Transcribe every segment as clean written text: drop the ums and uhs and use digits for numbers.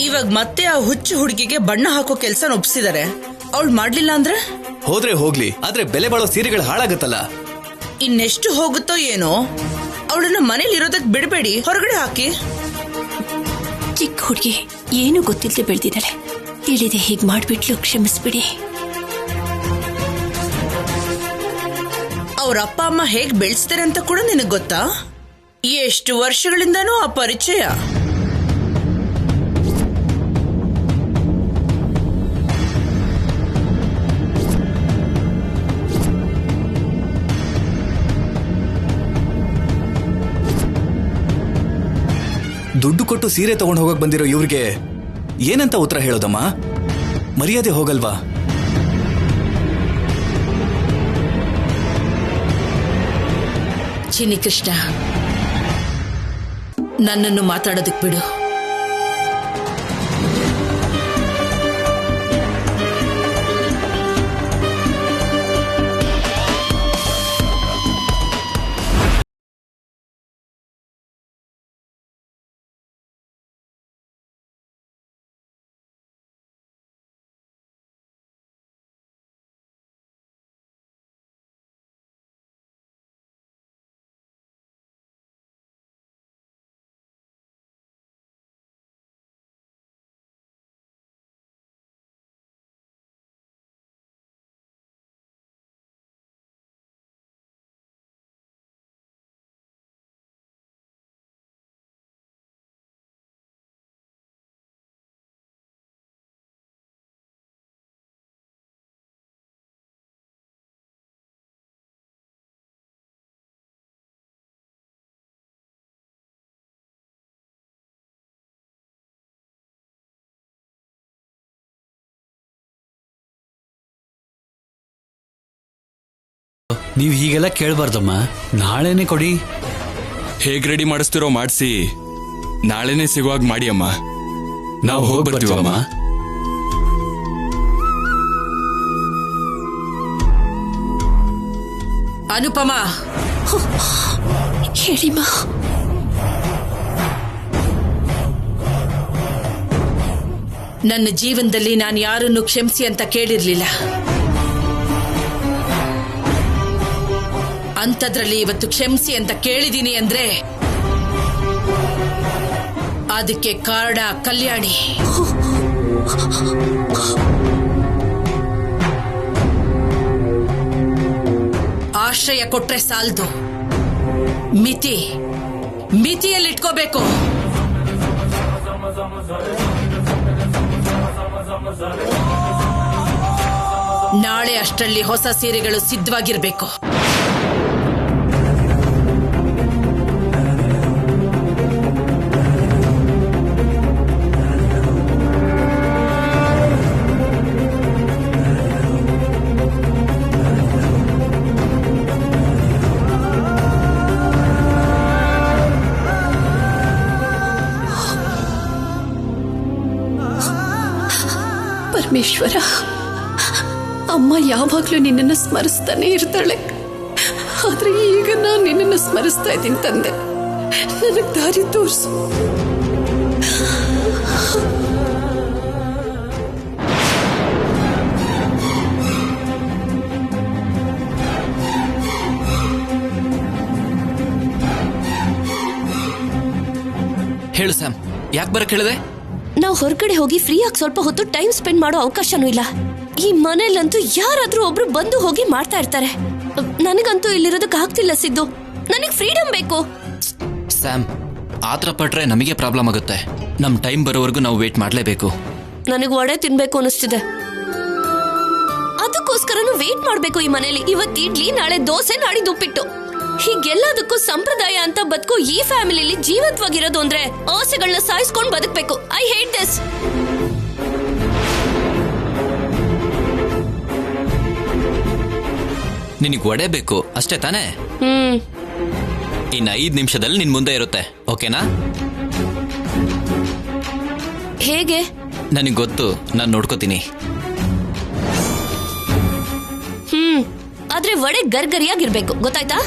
ಇವಾಗ ಮತ್ತೆ ಆ ಹುಚ್ಚು ಹುಡುಗಿಗೆ ಬಣ್ಣ ಹಾಕೋ ಕೆಲ್ಸ ಒಪ್ಸಿದಾರೆ. ಅವಳು ಮಾಡ್ಲಿಲ್ಲ ಅಂದ್ರೆ ಹೋದ್ರೆ ಹೋಗ್ಲಿ, ಆದ್ರೆ ಬೆಲೆ ಬಾಳೋ ಸೀರೆಗಳು ಹಾಳಾಗತ್ತಲ್ಲ. ಇನ್ನೆಷ್ಟು ಹೋಗುತ್ತೋ ಏನೋ. ಅವಳನ್ನ ಮನೇಲಿ ಇರೋದಕ್ ಬಿಡಬೇಡಿ, ಹೊರಗಡೆ ಹಾಕಿ. ಚಿಕ್ಕ ಹುಡುಗಿ ಏನು ಗೊತ್ತಿಲ್ಲದೆ ಬೆಳೆದಿದ್ದಾಳೆ. ತಿಳಿದೆ ಹೀಗ್ ಮಾಡ್ಬಿಟ್ಲು, ಕ್ಷಮಿಸ್ಬಿಡಿ. ಅವ್ರ ಅಪ್ಪ ಅಮ್ಮ ಹೇಗ್ ಬೆಳೆಸ್ತಾರೆ ಅಂತ ಕೂಡ ನಿನಗ್ ಗೊತ್ತಾ? ಎಷ್ಟು ವರ್ಷಗಳಿಂದನೂ ಆ ಪರಿಚಯ. ದುಡ್ಡು ಕೊಟ್ಟು ಸೀರೆ ತಗೊಂಡು ಹೋಗಕ್ ಬಂದಿರೋ ಇವ್ರಿಗೆ ಏನಂತ ಉತ್ತರ ಹೇಳೋದಮ್ಮ? ಮರ್ಯಾದೆ ಹೋಗಲ್ವಾ? ಚಿನ್ನಿ ಕೃಷ್ಣ, ನನ್ನನ್ನು ಮಾತಾಡೋದಕ್ ಬಿಡು. ನೀವು ಹೀಗೆಲ್ಲ ಕೇಳಬಾರ್ದಮ್ಮ. ನಾಳೆನೆ ಕೊಡಿ. ಹೇಗ್ ರೆಡಿ ಮಾಡಿಸ್ತಿರೋ ಮಾಡಿಸಿ ನಾಳೆನೆ ಸಿಗುವಾಗ ಮಾಡಿ ಅಮ್ಮ. ನಾವು ಹೋಗಿ ಬರ್ತೀವಮ್ಮ. ಅನುಪಮ, ಹೇಳಿಮ್ಮ. ನನ್ನ ಜೀವನದಲ್ಲಿ ನಾನು ಯಾರನ್ನು ಕ್ಷಮಿಸಿ ಅಂತ ಕೇಳಿರ್ಲಿಲ್ಲ. ಅಂಥದ್ರಲ್ಲಿ ಇವತ್ತು ಕ್ಷಮಿಸಿ ಅಂತ ಕೇಳಿದೀನಿ ಅಂದ್ರೆ ಅದಕ್ಕೆ ಕಾರಣ ಕಲ್ಯಾಣಿ. ಆಶ್ರಯ ಕೊಟ್ರೆ ಸಾಲದು, ಮಿತಿಯಲ್ಲಿಟ್ಕೋಬೇಕು. ನಾಳೆ ಅಷ್ಟರಲ್ಲಿ ಹೊಸ ಸೀರೆಗಳು ಸಿದ್ಧವಾಗಿರ್ಬೇಕು. ಪರಮೇಶ್ವರ, ಅಮ್ಮ ಯಾವಾಗ್ಲೂ ನಿನ್ನನ್ನು ಸ್ಮರಿಸ್ತಾನೆ ಇರ್ತಾಳೆ. ಆದ್ರೆ ಈಗ ನಾನು ನಿನ್ನನ್ನು ಸ್ಮರಿಸ್ತಾ ಇದ್ದೀನಿ ತಂದೆ. ನನಗ್ ದಾರಿ ತೋರಿಸು. ಹೇಳು ಸ್ಯಾಮ್, ಯಾಕೆ ಬರಕ್ ಹೇಳಿದೆ? ನಾವು ಹೊರಗಡೆ ಹೋಗಿ ಫ್ರೀ ಆಗಿ ಸ್ವಲ್ಪ ಹೊತ್ತು ಟೈಮ್ ಸ್ಪೆಂಡ್ ಮಾಡೋ ಅವಕಾಶನೂ ಇಲ್ಲ. ಈ ಮನೇಲಂತೂ ಯಾರಾದ್ರೂ ಒಬ್ರು ಬಂದು ಹೋಗಿ ಮಾಡ್ತಾ ಇರ್ತಾರೆ. ನನಗಂತೂ ಇಲ್ಲಿರೋದಕ್ಕೆ ಆಗ್ತಿಲ್ಲ ಸಿದ್ದು. ನನಗ್ ಫ್ರೀಡಮ್ ಬೇಕು. ಸ್ಯಾಮ್, ಆತರ ಪಟ್ರೆ ನಮಗೆ ಪ್ರಾಬ್ಲಮ್ ಆಗುತ್ತೆ. ನಮ್ ಟೈಮ್ ಬರೋವರೆಗೂ ನಾವು ವೇಟ್ ಮಾಡ್ಲೇಬೇಕು. ನನಗ್ ವಡೆ ತಿನ್ಬೇಕು ಅನಿಸ್ತಿದೆ. ಅದಕ್ಕೋಸ್ಕರನು ವೇಟ್ ಮಾಡ್ಬೇಕು ಈ ಮನೇಲಿ. ಇವತ್ತು ಇಡ್ಲಿ, ನಾಳೆ ದೋಸೆ, ನಾಡಿದ್ದು ಉಪ್ಪಿಟ್ಟು. ಹೀಗೆಲ್ಲದಕ್ಕೂ ಸಂಪ್ರದಾಯ ಅಂತ ಬದುಕು ಈ ಫ್ಯಾಮಿಲಿಲಿ ಜೀವಂತವಾಗಿರೋದು ಅಂದ್ರೆ ಆಸೆಗಳನ್ನ ಸಾಯಿಸ್ಕೊಂಡು ಬದುಕಬೇಕು. I hate this. ನಿನಗೆ ವಡೆ ಬೇಕು ಅಷ್ಟೇ ತಾನೇ? ಇನ್ನು 5 ನಿಮಿಷದಲ್ಲಿ ನಿನ್ ಮುಂದೆ ಇರುತ್ತೆ. ಓಕೆನಾ? ಹೇಗೆ? ನನಗೆ ಗೊತ್ತು, ನಾನು ನೋಡ್ಕೋತೀನಿ. ಆದ್ರೆ ವಡೆ ಗರ್ಗರಿಯಾಗಿರ್ಬೇಕು, ಗೊತ್ತಾಯ್ತಾ?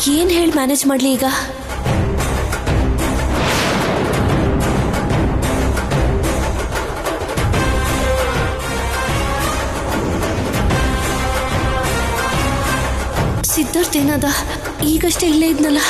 ಏನ್ ಹೇಳಿ ಮ್ಯಾನೇಜ್ ಮಾಡ್ಲಿ ಈಗ? ಸಿದ್ಧಾರ್ಥ ಏನದ? ಈಗಷ್ಟೇ ಇಲ್ಲೇ ಇದ್ನಲ್ಲ.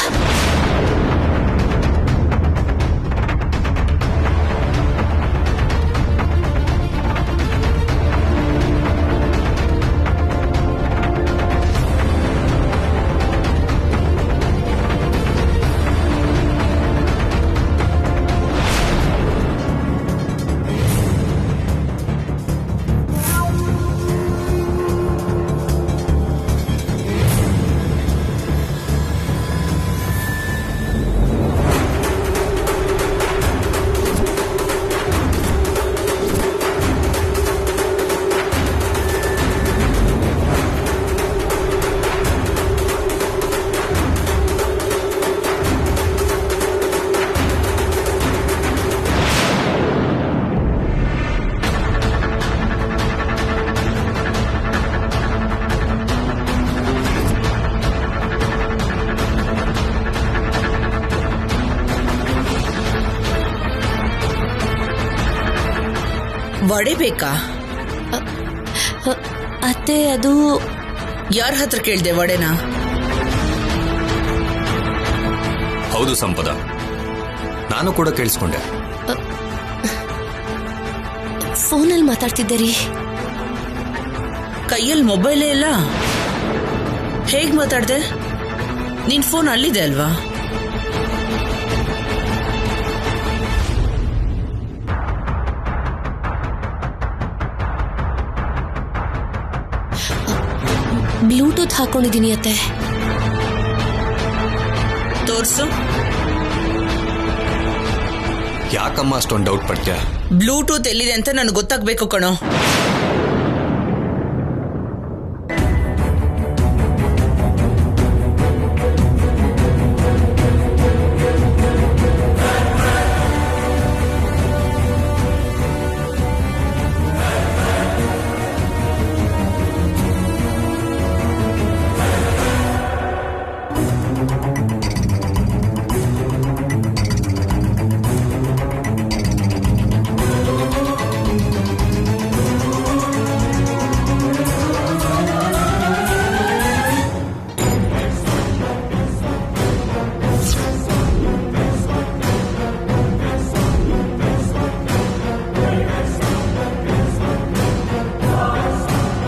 ವಡೆ ಬೇಕಾ? ಅತ್ತೆ, ಅದು ಯಾರ ಹತ್ರ ಕೇಳ್ದೆ ವಡೆನ? ಹೌದು ಸಂಪದ, ನಾನು ಕೂಡ ಕೇಳಿಸ್ಕೊಂಡೆ. ಫೋನಲ್ಲಿ ಮಾತಾಡ್ತಿದ್ದೆ ರೀ. ಕೈಯಲ್ಲಿ ಮೊಬೈಲೇ ಇಲ್ಲ, ಹೇಗ್ ಮಾತಾಡ್ದೆ? ನಿನ್ ಫೋನ್ ಅಲ್ಲಿದೆ ಅಲ್ವಾ? ಬ್ಲೂಟೂತ್ ಹಾಕೊಂಡಿದ್ದೀನಿ ಅತ್ತೆ. ತೋರ್ಸು. ಯಾಕಮ್ಮ ಅಷ್ಟೊಂದು ಡೌಟ್ ಪಡ್ತೀಯ? ಬ್ಲೂಟೂತ್ ಎಲ್ಲಿದೆ ಅಂತ ನನಗೆ ಗೊತ್ತಾಗ್ಬೇಕು ಕಣೋ.